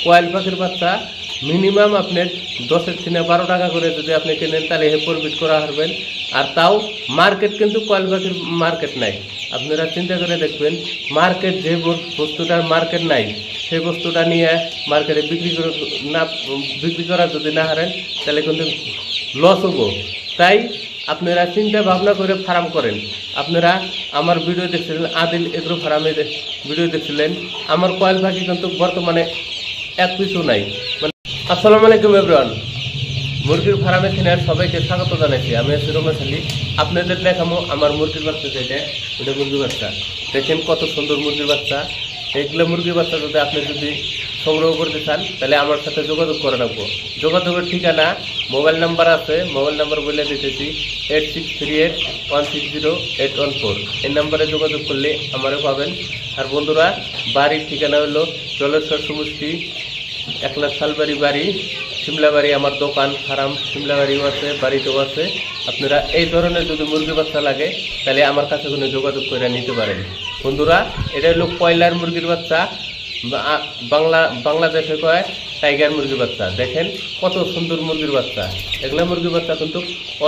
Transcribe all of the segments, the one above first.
কোয়েল পাখির বাচ্চা মিনিমাম আপনার 10 থেকে 12 টাকা করে যদি আপনি কেনেন তাহলে প্রফিট করা পারবেন। আর তাও মার্কেট কিন্তু কোয়েল পাখির মার্কেট নাই। আপনারা চিন্তা করে দেখবেন, মার্কেট যে বস্তুটার মার্কেট নাই সেই বস্তুটা নিয়ে মার্কেটে বিক্রি করা যদি না হারেন তাহলে কিন্তু লস হবো। তাই আপনারা চিন্তা ভাবনা করে ফার্ম করেন। আপনারা আমার ভিডিও দেখছিলেন, আদিল এগ্রো ফার্মে ভিডিও দেখছিলেন। আমার কোয়েল পাখি কিন্তু বর্তমানে এক পিছু নাই। আসসালামু আলাইকুম এভরিওয়ান, মুরগির ফার্মে কেনার সবাইকে স্বাগত জানাচ্ছি। আমি আছি রমেশ আলী। আপনাদের দেখাবো আমার মুরগির বাচ্চা, এটা মুরগির বাচ্চা। দেখেন কত সুন্দর মুরগির বাচ্চা। এগুলো মুরগির বাচ্চা আপনি যদি সংগ্রহ করতে চান তাহলে আমার সাথে যোগাযোগ করে রাখবো। যোগাযোগের ঠিকানা, মোবাইল নাম্বার আছে, মোবাইল নাম্বার বলে দিতেছি 8638160814। এই নাম্বারে যোগাযোগ করলে আমারও পাবেন। আর বন্ধুরা, বাড়ির ঠিকানা হলো জলেশ্বর সমষ্টি একলা শালবাড়ি বাড়ি, সিমলাবাড়ি। আমার দোকান ফার্ম সিমলাবাড়িও আছে, বাড়িতেও আছে। আপনারা এই ধরনের যদি মুরগির বাচ্চা লাগে তাহলে আমার কাছে কোনো যোগাযোগ করে নিতে পারেন। বন্ধুরা, এটা হলো কয়লার মুরগির বাচ্চা, বাংলাদেশে কয় টাইগার মুরগির বাচ্চা। দেখেন কত সুন্দর মুরগির বাচ্চা। এগুলা মুরগির বাচ্চা কিন্তু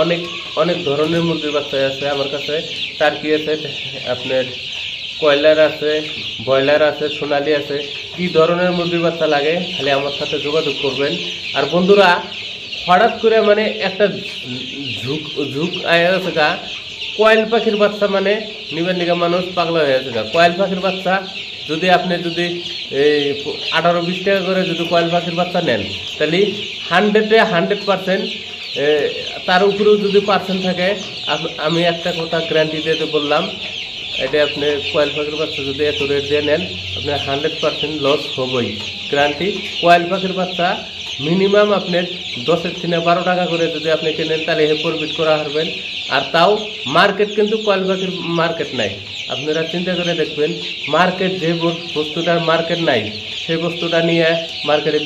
অনেক অনেক ধরনের মুরগির বাচ্চা আছে আমার কাছে। টার্কি আছে, আপনার কয়লার আছে, ব্রয়লার আছে, সোনালি আছে। কি ধরনের মুরগির বাচ্চা লাগে খালি আমার সাথে যোগাযোগ করবেন। আর বন্ধুরা, হঠাৎ করে মানে একটা ঝুঁক আছে গা, কোয়েল পাখির বাচ্চা মানে নিবেন নিকা মানুষ পাগলা হয়ে আছে গা। কোয়েল পাখির বাচ্চা যদি আপনি যদি 18-20 টাকা করে যদি কোয়েল পাখির বাচ্চা নেন তাহলে 100% তার উপরেও যদি পার্সেন্ট থাকে, আমি একটা কথা গ্যারান্টি দিয়ে বললাম, এটা আপনি কোয়েল পাখির বাচ্চা যদি এত রেট দিয়ে নেন আপনার 100% লস হবেই, গ্যারান্টি। কোয়েল পাখির বাচ্চা মিনিমাম আপনার 10 থেকে 12 টাকা করে যদি আপনি কেনেন তাহলে প্রফিট করা পারবেন। আর তাও মার্কেট কিন্তু কোয়েল পাখির মার্কেট নাই। আপনারা চিন্তা করে দেখবেন, মার্কেট যে বস্তুটার মার্কেট নাই সেই বস্তুটা নিয়ে মার্কেটে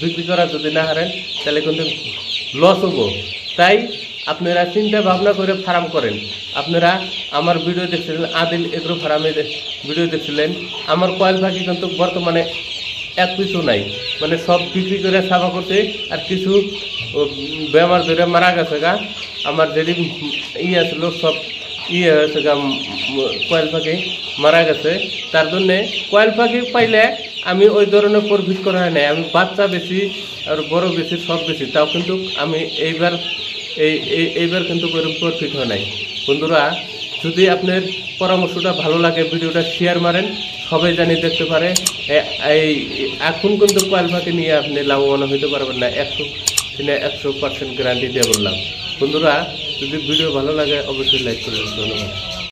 বিক্রি করা যদি না হারেন তাহলে কিন্তু লস হবো। তাই আপনারা চিন্তা ভাবনা করে ফার্ম করেন। আপনারা আমার ভিডিও দেখছিলেন, আদিল এগ্রো ফার্মে ভিডিও দেখছিলেন। আমার কোয়েল পাখি কিন্তু বর্তমানে এক পিছু নাই, মানে সব বিক্রি করে সাফা করছে। আর কিছু বেমার ধরে মারা গেছে গা। আমার যেদিন ছিল সব হয়েছে গা, কোয়েল পাখি মারা গেছে। তার জন্যে কোয়েল পাখি পাইলে আমি ওই ধরনের প্রফিট করা হয় নাই। আমি বাচ্চা বেশি আর বড় বেশি সব বেশি, তাও কিন্তু আমি এইবার কিন্তু প্রফিট হয় নাই। বন্ধুরা, যদি আপনার পরামর্শটা ভালো লাগে ভিডিওটা শেয়ার মারেন, সবাই জানি দেখতে পারে। এখন কিন্তু কোয়েল পাখি নিয়ে আপনি লাভবান হইতে পারবেন না, 100% গ্যারান্টি দিয়ে বললাম। বন্ধুরা, যদি ভিডিও ভালো লাগে অবশ্যই লাইক করবেন। ধন্যবাদ।